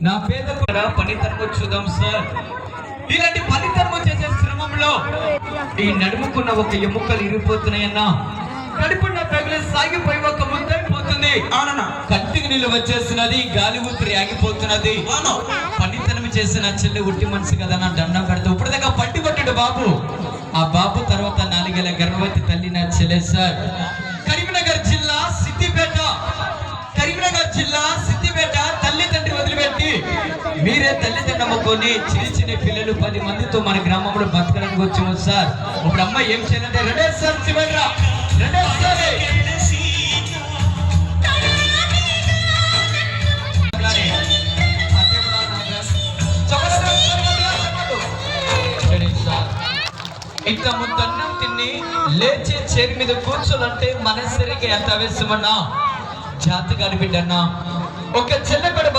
నా పేద పనితనము చూద్దాం సార్. ఇలాంటి పనితనము చేసే శ్రమంలో ఈ నడుముకున్న ఒక ఎముకలు ఇరిగిపోతున్నాయన్నా, కడుపున్న పెగలు సాగిపోయి ఒక ముద్దైపోతుంది. అవునన్నా. కంటికి నీళ్ళు వచ్చేస్తున్నది, గాలి ఊపిరి ఆగిపోతున్నది. పనితనం చేసిన చెల్లి ఉట్టి మనసు కదా నా దండం పెడతా. ఇప్పుడు దాకా పట్టి పట్టాడు బాబు. ఆ బాబు తర్వాత 4 ఏళ్ల గర్భవతి తల్లి నా చెల్లె సార్. కరీంనగర్ జిల్లా సిద్దిపేట తల్లిదండ్రి వదిలిపెట్టి మీరే తల్లిదండ్రులు నమ్ముకొని చిన్న పిల్లలు 10 మందితో మన గ్రామంలో బతకడానికి వచ్చాము సార్. ఇప్పుడు అమ్మ ఏం చేయాలంటే రెడే సార్, చివరిరా రెడే సార్. ఇంత ముద్దన్నం తిని లేచే చేరి మీద కూర్చోలంటే మనసరికి ఎంత ఆవేశమన్నా, జాతకాని బిడ్డన్నా. ఒక చెల్లె కూడా